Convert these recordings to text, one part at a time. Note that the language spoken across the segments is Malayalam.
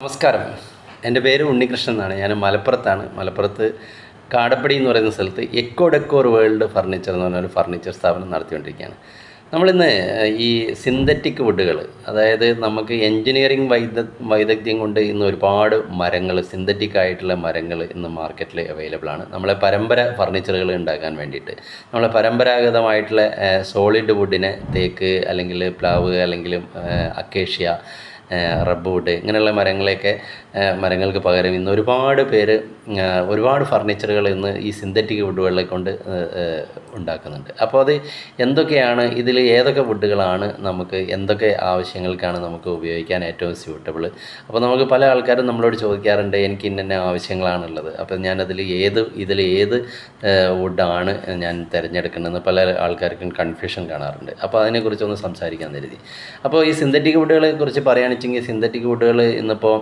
നമസ്കാരം. എൻ്റെ പേര് ഉണ്ണികൃഷ്ണൻ എന്നാണ്. ഞാൻ മലപ്പുറത്താണ്. മലപ്പുറത്ത് കാടപ്പടി എന്ന് പറയുന്ന സ്ഥലത്ത് എക്കോ ഡെക്കോർ വേൾഡ് ഫർണിച്ചർ എന്ന് പറഞ്ഞൊരു ഫർണിച്ചർ സ്ഥാപനം നടത്തിക്കൊണ്ടിരിക്കുകയാണ്. നമ്മളിന്ന് ഈ സിന്തറ്റിക് വുഡുകൾ, അതായത് നമുക്ക് എൻജിനീയറിംഗ് വൈദഗ്ധ്യം കൊണ്ട് ഇന്ന് ഒരുപാട് മരങ്ങൾ, സിന്തറ്റിക് ആയിട്ടുള്ള മരങ്ങൾ ഇന്ന് മാർക്കറ്റിൽ അവൈലബിൾ ആണ്. നമ്മളെ ഫർണിച്ചറുകൾ ഉണ്ടാക്കാൻ വേണ്ടിയിട്ട് നമ്മളെ പരമ്പരാഗതമായിട്ടുള്ള സോളിഡ് വുഡിനെ തേക്ക് അല്ലെങ്കിൽ പ്ലാവ് അല്ലെങ്കിൽ അക്കേഷ്യ, റബ്ബ് വുഡ് ഇങ്ങനെയുള്ള മരങ്ങൾക്ക് പകരം ഇന്ന് ഒരുപാട് ഫർണിച്ചറുകൾ ഇന്ന് ഈ സിന്തറ്റിക് വുഡുകളെ കൊണ്ട് ഉണ്ടാക്കുന്നുണ്ട്. അപ്പോൾ അത് എന്തൊക്കെയാണ്, ഇതിൽ ഏതൊക്കെ വുഡുകളാണ് നമുക്ക് എന്തൊക്കെ ആവശ്യങ്ങൾക്കാണ് നമുക്ക് ഉപയോഗിക്കാൻ ഏറ്റവും സ്യൂട്ടബിൾ. അപ്പോൾ നമുക്ക് പല ആൾക്കാരും നമ്മളോട് ചോദിക്കാറുണ്ട്, എനിക്ക് ഇന്ന ആവശ്യങ്ങളാണുള്ളത്, അപ്പോൾ ഞാനതിൽ ഏത് വുഡാണ് ഞാൻ തിരഞ്ഞെടുക്കുന്നതെന്ന് പല ആൾക്കാർക്കും കൺഫ്യൂഷൻ കാണാറുണ്ട്. അപ്പോൾ അതിനെക്കുറിച്ചൊന്ന് സംസാരിക്കാൻ കരുതി. അപ്പോൾ ഈ സിന്തറ്റിക് വുഡുകളെ കുറിച്ച് പറയുകയാണെന്നുവെച്ചെങ്കിൽ, സിന്തറ്റിക് വുഡുകൾ ഇന്നിപ്പോൾ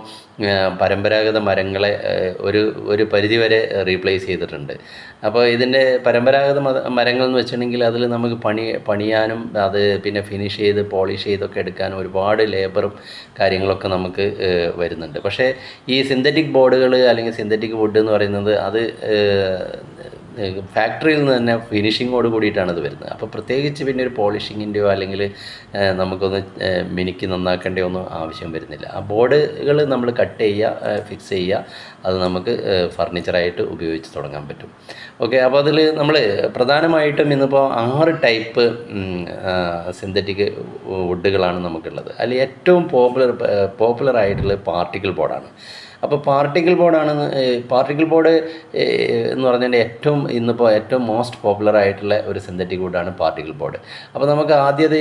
പരമ്പരാഗത മരങ്ങളെ ഒരു പരിധിവരെ റീപ്ലേസ് ചെയ്തിട്ടുണ്ട്. അപ്പോൾ ഇതിൻ്റെ പരമ്പരാഗത മരങ്ങൾ എന്ന് വെച്ചിട്ടുണ്ടെങ്കിൽ അതിൽ നമുക്ക് പണിയാനും അത് പിന്നെ ഫിനിഷ് ചെയ്ത് പോളിഷ് ചെയ്തൊക്കെ എടുക്കാനും ഒരുപാട് ലേബറും കാര്യങ്ങളൊക്കെ നമുക്ക് വരുന്നുണ്ട്. പക്ഷേ ഈ സിന്തറ്റിക് ബോർഡുകൾ അല്ലെങ്കിൽ സിന്തറ്റിക് വുഡ് എന്ന് പറയുന്നത് അത് ഫാക്ടറിയിൽ നിന്ന് തന്നെ ഫിനിഷിങ്ങോട് കൂടിയിട്ടാണ് അത് വരുന്നത്. അപ്പോൾ പ്രത്യേകിച്ച് പിന്നെ ഒരു പോളിഷിങ്ങിൻ്റെയോ അല്ലെങ്കിൽ നമുക്കൊന്ന് മിനുക്കി നന്നാക്കേണ്ടയോ ഒന്നും ആവശ്യം വരുന്നില്ല. ആ ബോർഡുകൾ നമ്മൾ കട്ട് ചെയ്യുക, ഫിക്സ് ചെയ്യുക, അത് നമുക്ക് ഫർണിച്ചറായിട്ട് ഉപയോഗിച്ച് തുടങ്ങാൻ പറ്റും. ഓക്കെ. അപ്പോൾ അതിൽ നമ്മൾ പ്രധാനമായിട്ടും ഇന്നിപ്പോൾ 6 ടൈപ്പ് സിന്തറ്റിക് വുഡുകളാണ് നമുക്കുള്ളത്. അതിൽ ഏറ്റവും പോപ്പുലർ ആയിട്ടുള്ളത് പാർട്ടിക്കിൾ ബോർഡാണ്. അപ്പോൾ പാർട്ടിക്കിൾ ബോർഡ് എന്ന് പറഞ്ഞാൽ ഇന്നിപ്പോൾ ഏറ്റവും മോസ്റ്റ് പോപ്പുലർ ആയിട്ടുള്ള ഒരു സിന്തറ്റിക് വുഡാണ് പാർട്ടിക്കിൾ ബോർഡ്. അപ്പോൾ നമുക്ക് ആദ്യം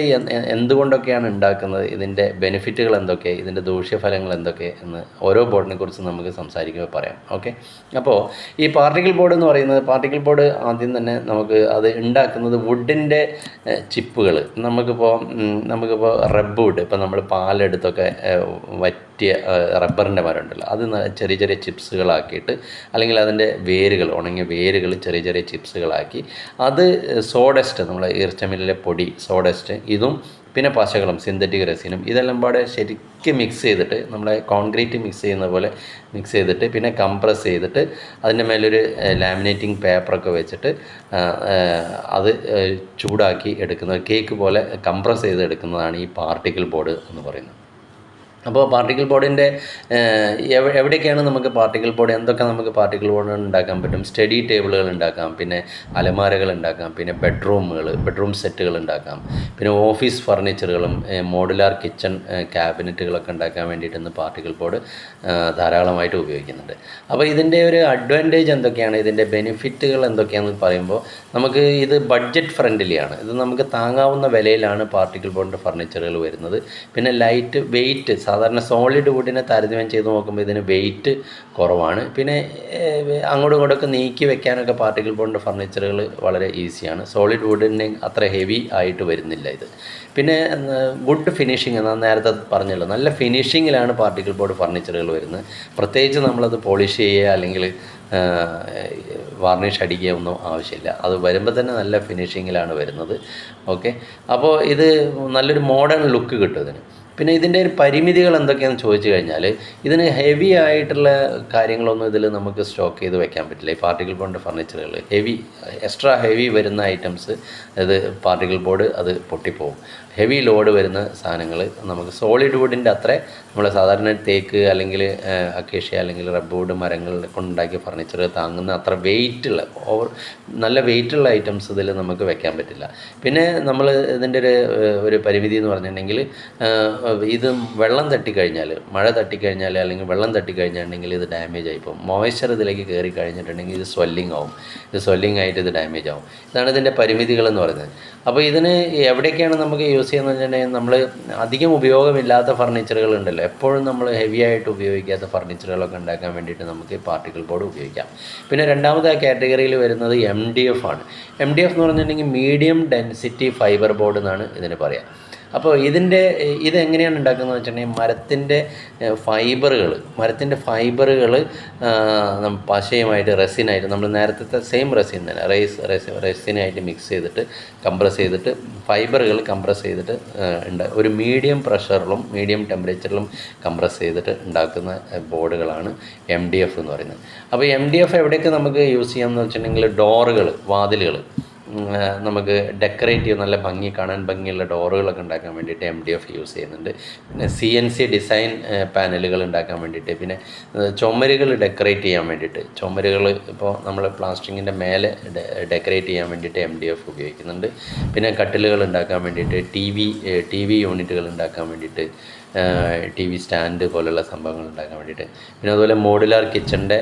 എന്തുകൊണ്ടൊക്കെയാണ് ഉണ്ടാക്കുന്നത്, ഇതിൻ്റെ ബെനിഫിറ്റുകൾ എന്തൊക്കെ, ഇതിൻ്റെ ദൂഷ്യഫലങ്ങൾ എന്തൊക്കെ എന്ന് ഓരോ ബോർഡിനെ കുറിച്ച് നമുക്ക് സംസാരിക്കുമ്പോൾ പറയാം. ഓക്കെ. അപ്പോൾ ഈ പാർട്ടിക്കിൾ ബോർഡ് ആദ്യം തന്നെ നമുക്ക് അത് ഉണ്ടാക്കുന്നത് വുഡിൻ്റെ ചിപ്പുകൾ. നമുക്കിപ്പോൾ റബ്ബ് വുഡ്, ഇപ്പോൾ നമ്മൾ പാലെടുത്തൊക്കെ വറ്റിയ റബ്ബറിൻ്റെ മരം ഉണ്ടല്ലോ, അത് ചെറിയ ചെറിയ ചിപ്സുകളാക്കിയിട്ട് അല്ലെങ്കിൽ അതിൻ്റെ ഉണങ്ങിയ വേരുകൾ ചെറിയ ചെറിയ ചിപ്സുകളാക്കി അത് സോഡസ്റ്റ്, നമ്മളെ ഈർച്ചമില്ലിലെ പൊടി സോഡസ്റ്റ്, ഇതും പിന്നെ പശകളും സിന്തറ്റിക് റെസിനും ഇതെല്ലാം പാടെ ശരിക്കും മിക്സ് ചെയ്തിട്ട്, നമ്മളെ കോൺക്രീറ്റ് മിക്സ് ചെയ്യുന്ന പോലെ മിക്സ് ചെയ്തിട്ട് പിന്നെ കംപ്രസ് ചെയ്തിട്ട് അതിൻ്റെ മേലൊരു ലാമിനേറ്റിംഗ് പേപ്പറൊക്കെ വെച്ചിട്ട് അത് ചൂടാക്കി എടുക്കുന്നത്, കേക്ക് പോലെ കംപ്രസ് ചെയ്ത് എടുക്കുന്നതാണ് ഈ പാർട്ടിക്കിൾ ബോർഡ് എന്ന് പറയുന്നത്. അപ്പോൾ പാർട്ടിക്കിൾ ബോർഡിൻ്റെ എവിടെയൊക്കെയാണ് നമുക്ക് എന്തൊക്കെ നമുക്ക് പാർട്ടിക്കിൾ ബോർഡ് ഉണ്ടാക്കാൻ പറ്റും? സ്റ്റഡി ടേബിളുകൾ ഉണ്ടാക്കാം, പിന്നെ അലമാരകൾ ഉണ്ടാക്കാം, പിന്നെ ബെഡ്റൂം സെറ്റുകൾ ഉണ്ടാക്കാം, പിന്നെ ഓഫീസ് ഫർണിച്ചറുകളും മോഡുലാർ കിച്ചൺ ക്യാബിനറ്റുകളൊക്കെ ഉണ്ടാക്കാൻ വേണ്ടിയിട്ട് ഇന്ന് പാർട്ടിക്കിൾ ബോർഡ് ധാരാളമായിട്ട് ഉപയോഗിക്കുന്നുണ്ട്. അപ്പോൾ ഇതിൻ്റെ ഒരു അഡ്വാൻറ്റേജ് എന്തൊക്കെയാണ്, ഇതിൻ്റെ ബെനിഫിറ്റുകൾ എന്തൊക്കെയാണെന്ന് പറയുമ്പോൾ നമുക്ക് ഇത് ബഡ്ജറ്റ് ഫ്രണ്ട്ലിയാണ്. ഇത് നമുക്ക് താങ്ങാവുന്ന വിലയിലാണ് പാർട്ടിക്കിൾ ബോർഡിൻ്റെ ഫർണിച്ചറുകൾ വരുന്നത്. പിന്നെ വെയിറ്റ് സാധാരണ സോളിഡ് വുഡിനെ താരതമ്യം ചെയ്ത് നോക്കുമ്പോൾ ഇതിന് വെയിറ്റ് കുറവാണ്. പിന്നെ അങ്ങോട്ടും ഇങ്ങോട്ടൊക്കെ നീക്കി വെക്കാനൊക്കെ പാർട്ടിക്കിൾ ബോർഡിൻ്റെ ഫർണിച്ചറുകൾ വളരെ ഈസിയാണ്. സോളിഡ് വുഡിന് അത്ര ഹെവി ആയിട്ട് വരുന്നില്ല ഇത്. പിന്നെ ഗുഡ് ഫിനിഷിങ്, ഞാൻ നേരത്തെ പറഞ്ഞല്ലോ, നല്ല ഫിനിഷിങ്ങിലാണ് പാർട്ടിക്കിൾ ബോർഡ് ഫർണിച്ചറുകൾ വരുന്നത്. പ്രത്യേകിച്ച് നമ്മളത് പോളിഷ് ചെയ്യുക അല്ലെങ്കിൽ വാർണിഷ് അടിക്കുക ഒന്നും ആവശ്യമില്ല. അത് വരുമ്പോൾ തന്നെ നല്ല ഫിനിഷിങ്ങിലാണ് വരുന്നത്. ഓക്കെ. അപ്പോൾ ഇത് നല്ലൊരു മോഡേൺ ലുക്ക് കിട്ടും ഇതിന്. പിന്നെ ഇതിൻ്റെ ഒരു പരിമിതികൾ എന്തൊക്കെയാണെന്ന് ചോദിച്ചു കഴിഞ്ഞാൽ, ഇതിന് ഹെവി ആയിട്ടുള്ള കാര്യങ്ങളൊന്നും ഇതിൽ നമുക്ക് സ്റ്റോക്ക് ചെയ്ത് വെക്കാൻ പറ്റില്ല. ഈ പാർട്ടിക്കിൾ ബോർഡിൻ്റെ ഫർണിച്ചറുകൾ എക്സ്ട്രാ ഹെവി വരുന്ന ഐറ്റംസ്, അത് പാർട്ടിക്കിൾ ബോർഡ് അത് പൊട്ടിപ്പോവും. ഹെവി ലോഡ് വരുന്ന സാധനങ്ങൾ നമുക്ക് സോളിഡ് വുഡിൻ്റെ അത്ര നമ്മൾ സാധാരണ തേക്ക് അല്ലെങ്കിൽ അക്കേഷ്യ അല്ലെങ്കിൽ റബ്ബ് വുഡ് മരങ്ങൾ കൊണ്ടുണ്ടാക്കിയ ഫർണിച്ചർ താങ്ങുന്ന അത്ര നല്ല വെയിറ്റുള്ള ഐറ്റംസ് ഇതിൽ നമുക്ക് വെക്കാൻ പറ്റില്ല. പിന്നെ നമ്മൾ ഇതിൻ്റെ ഒരു പരിമിതി എന്ന് പറഞ്ഞിട്ടുണ്ടെങ്കിൽ, ഇത് വെള്ളം തട്ടിക്കഴിഞ്ഞാൽ, മഴ തട്ടിക്കഴിഞ്ഞാൽ അല്ലെങ്കിൽ വെള്ളം തട്ടിക്കഴിഞ്ഞിട്ടുണ്ടെങ്കിൽ ഇത് ഡാമേജ് ആയിപ്പോവും. മോയ്സ്ചർ ഇതിലേക്ക് കയറി കഴിഞ്ഞിട്ടുണ്ടെങ്കിൽ ഇത് സ്വെല്ലിംഗ് ആയിട്ട് ഇത് ഡാമേജ് ആവും. ഇതാണ് ഇതിൻ്റെ പരിമിതികൾ എന്ന് പറയുന്നത്. അപ്പോൾ ഇതിന് എവിടെയൊക്കെയാണ് നമുക്ക് യൂസ് ചെയ്യുന്നത് വെച്ചിട്ടുണ്ടെങ്കിൽ, നമ്മൾ അധികം ഉപയോഗമില്ലാത്ത ഫർണിച്ചറുകൾ ഉണ്ടല്ലോ, എപ്പോഴും നമ്മൾ ഹെവി ആയിട്ട് ഉപയോഗിക്കാത്ത ഫർണിച്ചറുകളൊക്കെ ഉണ്ടാക്കാൻ വേണ്ടിയിട്ട് നമുക്ക് പാർട്ടിക്കിൾ ബോർഡ് ഉപയോഗിക്കാം. പിന്നെ രണ്ടാമത്തെ കാറ്റഗറിയിൽ വരുന്നത് MDF ആണ്. MDF എന്ന് പറഞ്ഞിട്ടുണ്ടെങ്കിൽ മീഡിയം ഡെൻസിറ്റി ഫൈബർ ബോർഡ് എന്നാണ് ഇതിന് പറയുക. അപ്പോൾ ഇതെങ്ങനെയാണ് ഉണ്ടാക്കുന്നതെന്ന് വെച്ചിട്ടുണ്ടെങ്കിൽ മരത്തിൻ്റെ ഫൈബറുകൾ പശയുമായിട്ട് റെസിനായിട്ട് നമ്മൾ നേരത്തെ സെയിം റെസിൻ തന്നെ റെസിനായിട്ട് മിക്സ് ചെയ്തിട്ട് കംപ്രസ് ചെയ്തിട്ട് ഫൈബറുകൾ കംപ്രസ് ചെയ്തിട്ട് ഒരു മീഡിയം പ്രഷറിലും മീഡിയം ടെമ്പറേച്ചറിലും കംപ്രസ് ചെയ്തിട്ട് ഉണ്ടാക്കുന്ന ബോർഡുകളാണ് MDF എന്ന് പറയുന്നത്. അപ്പോൾ MDF എവിടെയൊക്കെ നമുക്ക് യൂസ് ചെയ്യാമെന്ന് വെച്ചിട്ടുണ്ടെങ്കിൽ വാതിലുകൾ നമുക്ക് ഡെക്കറേറ്റീവ് നല്ല കാണാൻ ഭംഗിയുള്ള ഡോറുകളൊക്കെ ഉണ്ടാക്കാൻ വേണ്ടിയിട്ട് MDF യൂസ് ചെയ്യുന്നുണ്ട്. പിന്നെ CNC ഡിസൈൻ പാനലുകൾ ഉണ്ടാക്കാൻ വേണ്ടിയിട്ട്, പിന്നെ ചുമരുകൾ ഡെക്കറേറ്റ് ചെയ്യാൻ വേണ്ടിയിട്ട്, ചുമരുകൾ ഇപ്പോൾ നമ്മൾ പ്ലാസ്റ്ററിങ്ങിൻ്റെ മേലെ ഡെക്കറേറ്റ് ചെയ്യാൻ വേണ്ടിയിട്ട് MDF ഉപയോഗിക്കുന്നുണ്ട്. പിന്നെ കട്ടിലുകൾ ഉണ്ടാക്കാൻ വേണ്ടിയിട്ട്, TV യൂണിറ്റുകൾ ഉണ്ടാക്കാൻ വേണ്ടിയിട്ട്, TV സ്റ്റാൻഡ് പോലുള്ള സംഭവങ്ങൾ ഉണ്ടാക്കാൻ വേണ്ടിയിട്ട്, പിന്നെ അതുപോലെ മോഡുലാർ കിച്ചൻ്റെ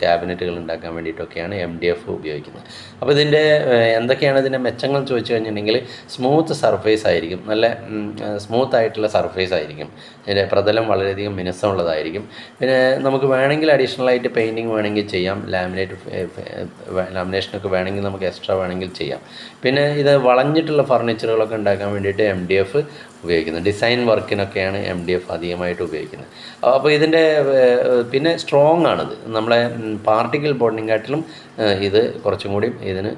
ക്യാബിനറ്റുകൾ ഉണ്ടാക്കാൻ വേണ്ടിയിട്ടൊക്കെയാണ് MDF ഉപയോഗിക്കുന്നത്. അപ്പോൾ ഇതിൻ്റെ എന്തൊക്കെയാണ് ഇതിൻ്റെ മെച്ചങ്ങൾ ചോദിച്ചു കഴിഞ്ഞിട്ടുണ്ടെങ്കിൽ, സ്മൂത്ത് സർഫേസ് ആയിരിക്കും, നല്ല സ്മൂത്ത് ആയിട്ടുള്ള സർഫേസ് ആയിരിക്കും, ഇതിൻ്റെ പ്രതലം വളരെയധികം മിനുസമുള്ളതായിരിക്കും. പിന്നെ നമുക്ക് വേണമെങ്കിൽ അഡീഷണലായിട്ട് പെയിൻറ്റിങ് വേണമെങ്കിൽ ചെയ്യാം, ലാമിനേഷനൊക്കെ വേണമെങ്കിൽ നമുക്ക് എക്സ്ട്രാ വേണമെങ്കിൽ ചെയ്യാം. പിന്നെ ഇത് വളഞ്ഞിട്ടുള്ള ഫർണിച്ചറുകളൊക്കെ ഉണ്ടാക്കാൻ വേണ്ടിയിട്ട് MDF ഉപയോഗിക്കുന്നത്. ഡിസൈൻ വർക്കിനൊക്കെയാണ് MDF അധികമായിട്ട് ഉപയോഗിക്കുന്നത്. അപ്പോൾ ഇതിൻ്റെ പിന്നെ സ്ട്രോങ് ആണിത്, നമ്മളെ പാർട്ടിക്കിൾ ബോണ്ടിനെക്കാട്ടിലും ഇത് കുറച്ചും കൂടി ഇതിന്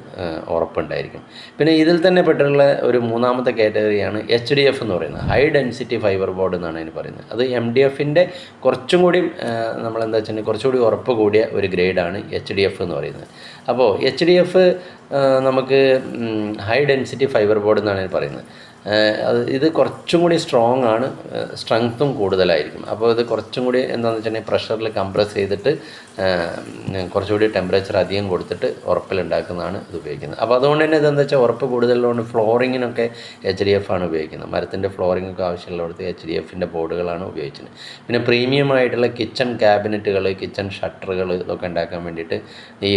ഉറപ്പുണ്ടായിരിക്കും. പിന്നെ ഇതിൽ തന്നെ പെട്ടുള്ള ഒരു മൂന്നാമത്തെ കാറ്റഗറിയാണ് HDF എന്ന് പറയുന്നത്, ഹൈ ഡെൻസിറ്റി ഫൈബർ ബോർഡ് എന്നാണ് അതിന് പറയുന്നത്. അത് MDFൻ്റെ കുറച്ചും കൂടി നമ്മളെന്താ വെച്ചിട്ടുണ്ടെങ്കിൽ കുറച്ചുകൂടി ഉറപ്പ് കൂടിയ ഒരു ഗ്രേഡാണ് HDF എന്ന് പറയുന്നത്. അപ്പോൾ HDF നമുക്ക് ഹൈ ഡെൻസിറ്റി ഫൈബർ ബോർഡ് എന്നാണ് അതിന് പറയുന്നത്. ഇത് കുറച്ചും കൂടി സ്ട്രോങ് ആണ്, സ്ട്രെങ്ത്തും കൂടുതലായിരിക്കും. അപ്പോൾ ഇത് കുറച്ചും കൂടി എന്താണെന്ന് വെച്ചിട്ടുണ്ടെങ്കിൽ പ്രഷറിൽ കംപ്രസ് ചെയ്തിട്ട് കുറച്ചുകൂടി ടെമ്പറേച്ചർ അധികം കൊടുത്തിട്ട് ഉറപ്പിലുണ്ടാക്കുന്നതാണ് ഇത് ഉപയോഗിക്കുന്നത്. അപ്പോൾ അതുകൊണ്ട് തന്നെ ഇതെന്താ വെച്ചാൽ ഉറപ്പ് കൂടുതലുള്ളതുകൊണ്ട് ഫ്ലോറിങ്ങിനൊക്കെ HDF ആണ് ഉപയോഗിക്കുന്നത്. മരത്തിൻ്റെ ഫ്ലോറിങ്ങൊക്കെ ആവശ്യമുള്ളവർക്ക് HDFൻ്റെ ബോർഡുകളാണ് ഉപയോഗിച്ചത്. പിന്നെ പ്രീമിയം ആയിട്ടുള്ള കിച്ചൺ ക്യാബിനറ്റുകൾ, കിച്ചൺ ഷട്ടറുകൾ ഇതൊക്കെ ഉണ്ടാക്കാൻ വേണ്ടിയിട്ട് ഈ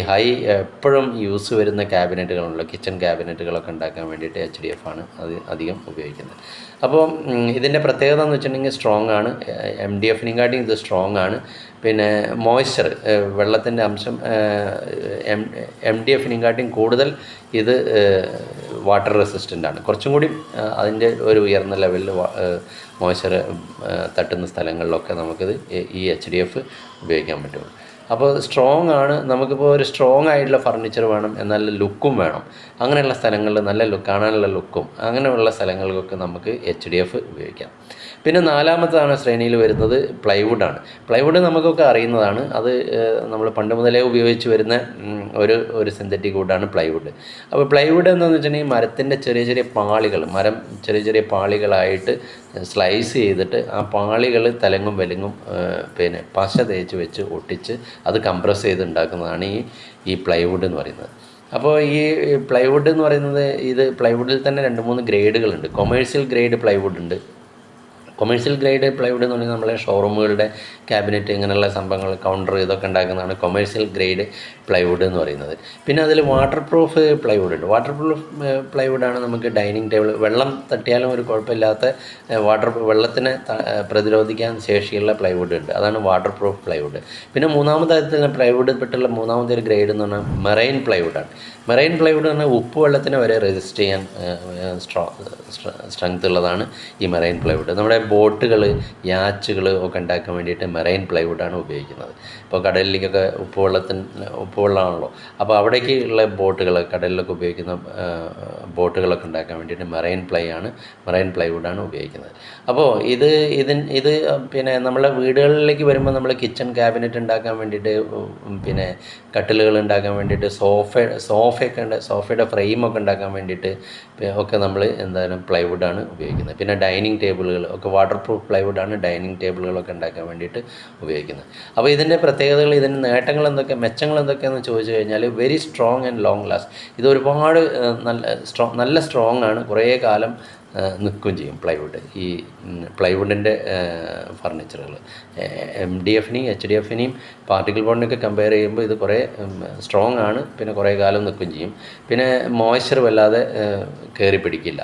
എപ്പോഴും യൂസ് വരുന്ന ക്യാബിനറ്റുകളുണ്ടല്ലോ, കിച്ചൺ ക്യാബിനറ്റുകളൊക്കെ ഉണ്ടാക്കാൻ വേണ്ടിയിട്ട് HDF ആണ് അത് അധികം ഉപയോഗിക്കുന്നത്. അപ്പോൾ ഇതിൻ്റെ പ്രത്യേകത എന്ന് വെച്ചിട്ടുണ്ടെങ്കിൽ സ്ട്രോങ് ആണ്, MDFനെക്കാട്ടിയും ഇത് സ്ട്രോങ് ആണ്. പിന്നെ മോയ്സ്ചർ, വെള്ളത്തിൻ്റെ അംശം MDFനെക്കാട്ടിയും കൂടുതൽ ഇത് വാട്ടർ റെസിസ്റ്റൻ്റ് ആണ്. കുറച്ചും കൂടി അതിൻ്റെ ഒരു ഉയർന്ന ലെവലിൽ മോയ്സ്ചർ തട്ടുന്ന സ്ഥലങ്ങളിലൊക്കെ നമുക്കിത് ഈ HDF ഉപയോഗിക്കാൻ പറ്റും. അപ്പോൾ സ്ട്രോങ് ആണ്. നമുക്കിപ്പോൾ ഒരു സ്ട്രോങ് ആയിട്ടുള്ള ഫർണിച്ചർ വേണം, എന്നാൽ ലുക്കും വേണം, അങ്ങനെയുള്ള സ്ഥലങ്ങളിൽ നല്ല കാണാനുള്ള ലുക്കും അങ്ങനെയുള്ള സ്ഥലങ്ങൾക്കൊക്കെ നമുക്ക് HDF ഉപയോഗിക്കാം. പിന്നെ നാലാമതാണ് ശ്രേണിയിൽ വരുന്നത് പ്ലൈവുഡാണ്. പ്ലൈവുഡ് നമുക്കൊക്കെ അറിയുന്നതാണ്, അത് നമ്മൾ പണ്ട് മുതലേ ഉപയോഗിച്ച് വരുന്ന ഒരു സിന്തറ്റിക് വുഡാണ് പ്ലൈവുഡ്. അപ്പോൾ പ്ലൈവുഡ് എന്താണെന്ന് വെച്ചിട്ടുണ്ടെങ്കിൽ മരത്തിൻ്റെ ചെറിയ ചെറിയ പാളികളായിട്ട് സ്ലൈസ് ചെയ്തിട്ട് ആ പാളികൾ തലങ്ങും വിലങ്ങും പിന്നെ പശ തേച്ച് വെച്ച് ഒട്ടിച്ച് അത് കംപ്രസ് ചെയ്ത് ഉണ്ടാക്കുന്നതാണ് ഈ പ്ലൈവുഡ് എന്ന് പറയുന്നത്. അപ്പോൾ ഈ പ്ലൈവുഡ് എന്ന് പറയുന്നത്, ഇത് പ്ലൈവുഡിൽ തന്നെ 2-3 ഗ്രേഡുകളുണ്ട്. കൊമേഴ്സ്യൽ ഗ്രേഡ് പ്ലൈവുഡ് ഉണ്ട്. കൊമേഴ്സ്യൽ ഗ്രേഡ് പ്ലൈവുഡ് എന്ന് പറഞ്ഞാൽ നമ്മളെ ഷോറൂമുകളുടെ ക്യാബിനറ്റ് ഇങ്ങനെയുള്ള സംഭവങ്ങൾ, കൗണ്ടർ ഇതൊക്കെ ഉണ്ടാക്കുന്നതാണ് കൊമേഴ്സ്യൽ ഗ്രേഡ് പ്ലൈവുഡ് എന്ന് പറയുന്നത്. പിന്നെ അതിൽ വാട്ടർ പ്രൂഫ് പ്ലൈവുഡ് ഉണ്ട്. വാട്ടർ പ്രൂഫ് പ്ലൈവുഡാണ് നമുക്ക് ഡൈനിങ് ടേബിൾ, വെള്ളം തട്ടിയാലും ഒരു കുഴപ്പമില്ലാത്ത വെള്ളത്തിനെ പ്രതിരോധിക്കാൻ ശേഷിയുള്ള പ്ലൈവുഡ് ഉണ്ട്, അതാണ് വാട്ടർ പ്രൂഫ് പ്ലൈവുഡ്. പിന്നെ മൂന്നാമത്തെ തരത്തിൽ പ്ലൈവുഡ് പെട്ടുള്ള മൂന്നാമത്തെ ഒരു ഗ്രേഡ് എന്ന് പറഞ്ഞാൽ മെറൈൻ പ്ലൈവുഡാണ്. മെറൈൻ പ്ലൈവുഡ് എന്ന് പറഞ്ഞാൽ ഉപ്പ് വെള്ളത്തിനെ വരെ റെസിസ്റ്റ് ചെയ്യാൻ സ്ട്രെങ്ത് ഉള്ളതാണ് ഈ മെറൈൻ പ്ലൈവുഡ്. നമ്മുടെ ബോട്ടുകൾ, യാച്ചുകൾ ഒക്കെ ഉണ്ടാക്കാൻ വേണ്ടിയിട്ട് മെറൈൻ പ്ലൈവുഡാണ് ഉപയോഗിക്കുന്നത്. ഇപ്പോൾ കടലിലേക്കൊക്കെ ഉപ്പുവെള്ളമാണല്ലോ, അപ്പോൾ അവിടേക്ക് ഉള്ള ബോട്ടുകൾ, കടലിലൊക്കെ ഉപയോഗിക്കുന്ന ബോട്ടുകളൊക്കെ ഉണ്ടാക്കാൻ വേണ്ടിയിട്ട് മെറൈൻ പ്ലൈവുഡാണ് ഉപയോഗിക്കുന്നത്. അപ്പോൾ ഇത് പിന്നെ നമ്മളെ വീടുകളിലേക്ക് വരുമ്പോൾ നമ്മൾ കിച്ചൺ ക്യാബിനറ്റ് ഉണ്ടാക്കാൻ വേണ്ടിയിട്ട്, പിന്നെ കട്ടിലുകൾ ഉണ്ടാക്കാൻ വേണ്ടിയിട്ട്, സോഫയുടെ ഫ്രെയിമൊക്കെ ഉണ്ടാക്കാൻ വേണ്ടിയിട്ട് ഒക്കെ നമ്മൾ എന്തായാലും പ്ലൈവുഡാണ് ഉപയോഗിക്കുന്നത്. പിന്നെ ഡൈനിങ് ടേബിളുകൾ ഒക്കെ വാട്ടർ പ്രൂഫ് പ്ലൈവുഡാണ് ഡൈനിങ് ടേബിളുകളൊക്കെ ഉണ്ടാക്കാൻ വേണ്ടിയിട്ട് ഉപയോഗിക്കുന്നത്. അപ്പോൾ ഇതിൻ്റെ പ്രത്യേകതകൾ, ഇതിൻ്റെ നേട്ടങ്ങൾ എന്തൊക്കെ, മെച്ചങ്ങൾ എന്തൊക്കെയാണെന്ന് ചോദിച്ചു കഴിഞ്ഞാൽ very strong and long last. ഇത് ഒരുപാട് നല്ല സ്ട്രോങ് ആണ്, കുറേ കാലം നിൽക്കുകയും ചെയ്യും പ്ലൈവുഡ്. ഈ പ്ലൈവുഡിൻ്റെ ഫർണിച്ചറുകൾ MDFനെയും HDFനെയും പാർട്ടിക്കിൾ ബോർഡിനെയൊക്കെ കമ്പയർ ചെയ്യുമ്പോൾ ഇത് കുറേ സ്ട്രോങ് ആണ്, പിന്നെ കുറേ കാലം നിൽക്കുകയും ചെയ്യും. പിന്നെ മോയ്സ്ചർ വല്ലാതെ കയറി പിടിക്കില്ല.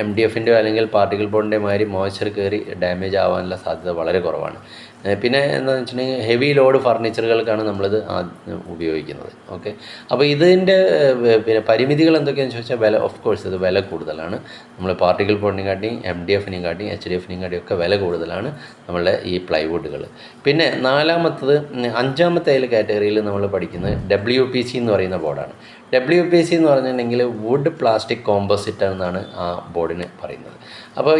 MDFിൻ്റെയോ അല്ലെങ്കിൽ പാർട്ടിക്കിൾ ബോർഡിൻ്റെ മാതിരി മോയ്സ്ചർ കയറി ഡാമേജ് ആവാനുള്ള സാധ്യത വളരെ കുറവാണ്. പിന്നെ എന്താണെന്ന് വെച്ചിട്ടുണ്ടെങ്കിൽ ഹെവി ലോഡ് ഫർണിച്ചറുകൾക്കാണ് നമ്മളിത് ഉപയോഗിക്കുന്നത്. ഓക്കെ, അപ്പോൾ ഇതിൻ്റെ പിന്നെ പരിമിതികൾ എന്തൊക്കെയാണെന്ന് ചോദിച്ചാൽ വില, ഓഫ് കോഴ്സ് ഇത് വില കൂടുതലാണ്. നമ്മൾ പാർട്ടിക്കിൾ ബോർഡിനെ കാട്ടിയും MDFിനെയും കാട്ടിയും HDFിനെയും കാട്ടിയും ഒക്കെ വില കൂടുതലാണ് നമ്മളുടെ ഈ പ്ലൈവുഡുകൾ. പിന്നെ അഞ്ചാമത്തെ കാറ്റഗറിയിൽ നമ്മൾ പഠിക്കുന്നത് WPC എന്ന് പറയുന്ന ബോർഡാണ്. WPC എന്ന് പറഞ്ഞിട്ടുണ്ടെങ്കിൽ വുഡ് പ്ലാസ്റ്റിക് കോമ്പോസിറ്റ് എന്നാണ് ആ ബോർഡിന് പറയുന്നത്. അപ്പോൾ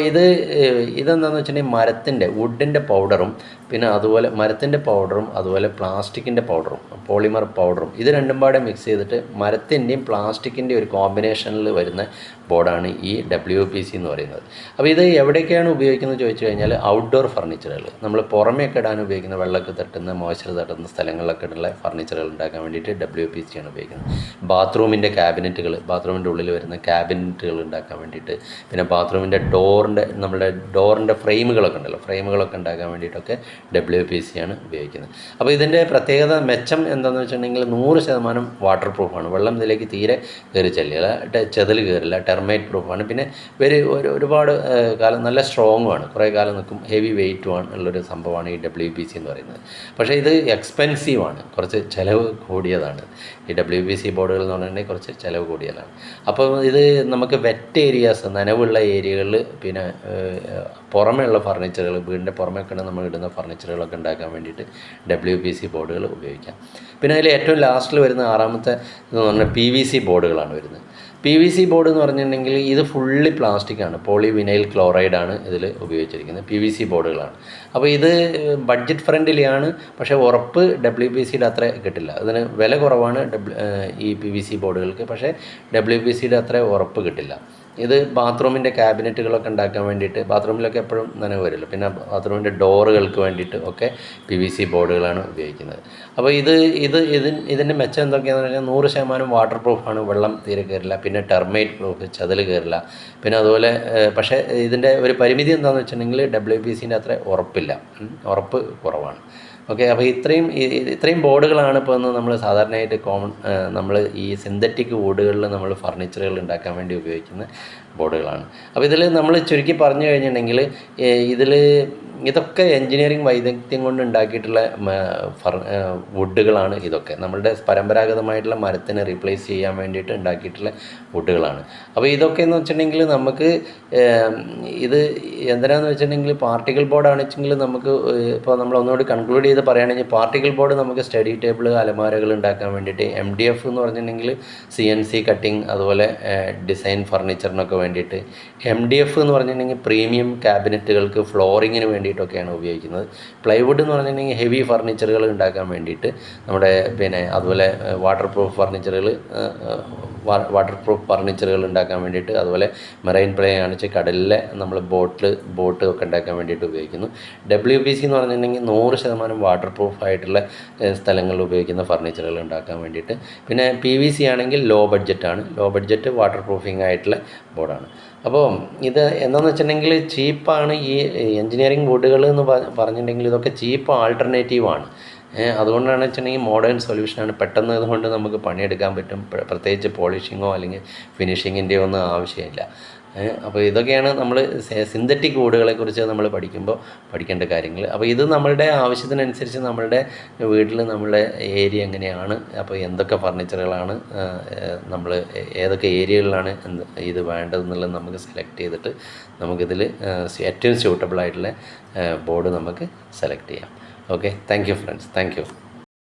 ഇതെന്താണെന്ന് വെച്ചിട്ടുണ്ടെങ്കിൽ വുഡിൻ്റെ പൗഡറും പിന്നെ അതുപോലെ മരത്തിൻ്റെ പൗഡറും അതുപോലെ പ്ലാസ്റ്റിക്കിൻ്റെ പൗഡറും പോളിമർ പൗഡറും ഇത് രണ്ടും പാടെ മിക്സ് ചെയ്തിട്ട് മരത്തിൻ്റെയും പ്ലാസ്റ്റിക്കിൻ്റെയും ഒരു കോമ്പിനേഷനിൽ വരുന്ന ബോർഡാണ് ഈ WPC എന്ന് പറയുന്നത്. അപ്പോൾ ഇത് എവിടെയൊക്കെയാണ് ഉപയോഗിക്കുന്നത് ചോദിച്ചു കഴിഞ്ഞാൽ ഔട്ട്ഡോർ ഫർണിച്ചറുകൾ, നമ്മൾ പുറമേയൊക്കെ ഇടാൻ ഉപയോഗിക്കുന്ന വെള്ളമൊക്കെ തട്ടുന്ന മോയ്സ്ചർ തട്ടുന്ന സ്ഥലങ്ങളിലൊക്കെ ഉള്ള ഫർണിച്ചറുകൾ ഉണ്ടാക്കാൻ വേണ്ടിയിട്ട് WPC ആണ് ഉപയോഗിക്കുന്നത്. ബാത്റൂമിൻ്റെ ക്യാബിനറ്റുകൾ, ബാത്റൂമിൻ്റെ ഉള്ളിൽ വരുന്ന ക്യാബിനറ്റുകൾ ഉണ്ടാക്കാൻ വേണ്ടിയിട്ട്, പിന്നെ ബാത്റൂമിൻ്റെ നമ്മുടെ ഡോറിൻ്റെ ഫ്രെയിമുകളൊക്കെ ഉണ്ടല്ലോ, ഫ്രെയിമുകളൊക്കെ ഉണ്ടാക്കാൻ വേണ്ടിയിട്ടൊക്കെ WPC ആണ് ഉപയോഗിക്കുന്നത്. അപ്പോൾ ഇതിൻ്റെ പ്രത്യേകത മെച്ചം എന്താണെന്ന് വെച്ചിട്ടുണ്ടെങ്കിൽ 100% വാട്ടർ പ്രൂഫാണ്. വെള്ളം ഇതിലേക്ക് തീരെ കയറി ചെല്ലില്ല, ചെതൽ കയറില്ല, ടെർമൈറ്റ് പ്രൂഫാണ്. പിന്നെ ഒരുപാട് കാലം നല്ല സ്ട്രോങ്ങുമാണ്, കുറേ കാലം നിൽക്കും, ഹെവി വെയിറ്റുമാണ് ഉള്ളൊരു സംഭവമാണ് ഈ WPC എന്ന് പറയുന്നത്. പക്ഷേ ഇത് എക്സ്പെൻസീവാണ്, കുറച്ച് ചിലവ് കൂടിയതാണ്. ഈ WPC ബോർഡുകൾ എന്ന് പറഞ്ഞിട്ടുണ്ടെങ്കിൽ കുറച്ച് ചിലവ് കൂടിയതാണ്. അപ്പോൾ ഇത് നമുക്ക് വെറ്റ് ഏരിയാസ്, നനവുള്ള ഏരിയകളിൽ, പിന്നെ പുറമെയുള്ള ഫർണിച്ചറുകൾ, വീടിൻ്റെ പുറമേക്കാണ് നമ്മൾ ഇടുന്ന ഫർണിച്ചറുകളൊക്കെ ഉണ്ടാക്കാൻ വേണ്ടിയിട്ട് WPC ബോർഡുകൾ ഉപയോഗിക്കാം. പിന്നെ അതിൽ ഏറ്റവും ലാസ്റ്റിൽ വരുന്ന ആറാമത്തെ എന്ന് പറഞ്ഞാൽ PVC ബോർഡുകളാണ് വരുന്നത്. PVC ബോർഡ് എന്ന് പറഞ്ഞിട്ടുണ്ടെങ്കിൽ ഇത് ഫുള്ളി പ്ലാസ്റ്റിക്കാണ്, പോളിവിനൈൽ ക്ലോറൈഡാണ് ഇതിൽ ഉപയോഗിച്ചിരിക്കുന്നത്, PVC ബോർഡുകളാണ്. അപ്പോൾ ഇത് ബഡ്ജറ്റ് ഫ്രണ്ട്ലിയാണ്, പക്ഷേ ഉറപ്പ് WPCയുടെ അത്ര കിട്ടില്ല. ഇതിന് വില കുറവാണ് ഈ PVC ബോർഡുകൾക്ക്, പക്ഷേ WPCയുടെ അത്ര ഉറപ്പ് കിട്ടില്ല. ഇത് ബാത്റൂമിൻ്റെ ക്യാബിനറ്റുകളൊക്കെ ഉണ്ടാക്കാൻ വേണ്ടിയിട്ട്, ബാത്റൂമിലൊക്കെ എപ്പോഴും നനവ് വരുമല്ലോ, പിന്നെ ബാത്റൂമിൻ്റെ ഡോറുകൾക്ക് വേണ്ടിയിട്ട് ഒക്കെ PVC ബോർഡുകളാണ് ഉപയോഗിക്കുന്നത്. അപ്പോൾ ഇതിൻ്റെ മെച്ചം എന്തൊക്കെയാണെന്ന് പറഞ്ഞാൽ 100% വാട്ടർ പ്രൂഫാണ്, വെള്ളം തീരെ കയറില്ല, പിന്നെ ടെർമൈറ്റ് പ്രൂഫ്, ചതൽ കയറില്ല. പിന്നെ അതുപോലെ പക്ഷേ ഇതിൻ്റെ ഒരു പരിമിതി എന്താണെന്ന് വെച്ചിട്ടുണ്ടെങ്കിൽ WPCൻ്റെ അത്ര ഉറപ്പ് കുറവാണ്. ഓക്കെ, അപ്പോൾ ഇത്രയും ബോർഡുകളാണ് ഇപ്പോൾ നമ്മൾ സാധാരണയായിട്ട് നമ്മൾ ഈ സിന്തറ്റിക് വുഡുകളിൽ നമ്മൾ ഫർണിച്ചറുകൾ ഉണ്ടാക്കാൻ വേണ്ടി ഉപയോഗിക്കുന്ന ബോർഡുകളാണ്. അപ്പോൾ ഇതിൽ നമ്മൾ ചുരുക്കി പറഞ്ഞു കഴിഞ്ഞിട്ടുണ്ടെങ്കിൽ ഇതൊക്കെ എൻജിനീയറിംഗ് വൈദഗ്ധ്യം കൊണ്ട് ഉണ്ടാക്കിയിട്ടുള്ള വുഡുകളാണ്. ഇതൊക്കെ നമ്മളുടെ പരമ്പരാഗതമായിട്ടുള്ള മരത്തിനെ റീപ്ലേസ് ചെയ്യാൻ വേണ്ടിയിട്ട് ഉണ്ടാക്കിയിട്ടുള്ള വുഡുകളാണ്. അപ്പോൾ ഇതൊക്കെ എന്ന് വെച്ചിട്ടുണ്ടെങ്കിൽ നമുക്ക് ഇത് എന്തിനാന്ന് വെച്ചിട്ടുണ്ടെങ്കിൽ പാർട്ടിക്കിൾ ബോർഡാണെന്ന് വെച്ചെങ്കിൽ നമുക്ക് ഇപ്പോൾ നമ്മൾ ഒന്നുകൂടി കൺക്ലൂഡ് ചെയ്ത് പറയുകയാണെങ്കിൽ പാർട്ടിക്കിൾ ബോർഡ് നമുക്ക് സ്റ്റഡി ടേബിൾ, അലമാരകൾ ഉണ്ടാക്കാൻ വേണ്ടിയിട്ട്, MDF എന്ന് പറഞ്ഞിട്ടുണ്ടെങ്കിൽ CNC കട്ടിങ്, അതുപോലെ ഡിസൈൻ ഫർണിച്ചറിനൊക്കെ വേണ്ടിയിട്ട്, MDF എന്ന് പറഞ്ഞിട്ടുണ്ടെങ്കിൽ പ്രീമിയം ക്യാബിനറ്റുകൾക്ക്, ഫ്ലോറിങ്ങിന് വേണ്ടിയിട്ടൊക്കെയാണ് ഉപയോഗിക്കുന്നത്. പ്ലൈവുഡ് എന്ന് പറഞ്ഞിട്ടുണ്ടെങ്കിൽ ഹെവി ഫർണിച്ചറുകൾ ഉണ്ടാക്കാൻ വേണ്ടിയിട്ട്, നമ്മുടെ പിന്നെ അതുപോലെ വാട്ടർ പ്രൂഫ് ഫർണിച്ചറുകൾ ഉണ്ടാക്കാൻ വേണ്ടിയിട്ട്, അതുപോലെ മെറൈൻ പ്ലേ കാണിച്ച് കടലിലെ നമ്മൾ ബോട്ട് ഒക്കെ ഉണ്ടാക്കാൻ വേണ്ടിയിട്ട് ഉപയോഗിക്കുന്നു. WPC എന്ന് പറഞ്ഞിട്ടുണ്ടെങ്കിൽ 100% വാട്ടർ പ്രൂഫ് ആയിട്ടുള്ള സ്ഥലങ്ങളിൽ ഉപയോഗിക്കുന്ന ഫർണിച്ചറുകൾ ഉണ്ടാക്കാൻ വേണ്ടിയിട്ട്. പിന്നെ PVC ആണെങ്കിൽ ലോ ബഡ്ജറ്റ് വാട്ടർ പ്രൂഫിംഗ് ആയിട്ടുള്ള ബോർഡാണ്. അപ്പോൾ ഇത് എന്താണെന്ന് വെച്ചിട്ടുണ്ടെങ്കിൽ ചീപ്പാണ്. ഈ എൻജിനീയറിംഗ് വുഡുകൾ എന്ന് പറഞ്ഞിട്ടുണ്ടെങ്കിൽ ഇതൊക്കെ ചീപ്പ് ആൾട്ടർനേറ്റീവാണ്. അതുകൊണ്ടാണ് വെച്ചിട്ടുണ്ടെങ്കിൽ മോഡേൺ സൊല്യൂഷനാണ്. പെട്ടെന്ന് ഇതുകൊണ്ട് നമുക്ക് പണിയെടുക്കാൻ പറ്റും. പ്രത്യേകിച്ച് പോളിഷിങ്ങോ അല്ലെങ്കിൽ ഫിനിഷിങ്ങിൻ്റെയോ ഒന്നും ആവശ്യമില്ല. അപ്പോൾ ഇതൊക്കെയാണ് നമ്മൾ സിന്തറ്റിക് വുഡുകളെക്കുറിച്ച് നമ്മൾ പഠിക്കേണ്ട കാര്യങ്ങൾ. അപ്പോൾ ഇത് നമ്മളുടെ ആവശ്യത്തിനനുസരിച്ച് നമ്മളുടെ വീട്ടിൽ നമ്മളുടെ ഏരിയ എങ്ങനെയാണ്, അപ്പോൾ എന്തൊക്കെ ഫർണിച്ചറുകളാണ് നമ്മൾ ഏതൊക്കെ ഏരിയകളിലാണ് ഇത് വേണ്ടതെന്നുള്ളത് നമുക്ക് സെലക്ട് ചെയ്തിട്ട് നമുക്കിതിൽ ഏറ്റവും സ്യൂട്ടബിളായിട്ടുള്ള ബോർഡ് നമുക്ക് സെലക്ട് ചെയ്യാം. Okay, thank you friends, thank you.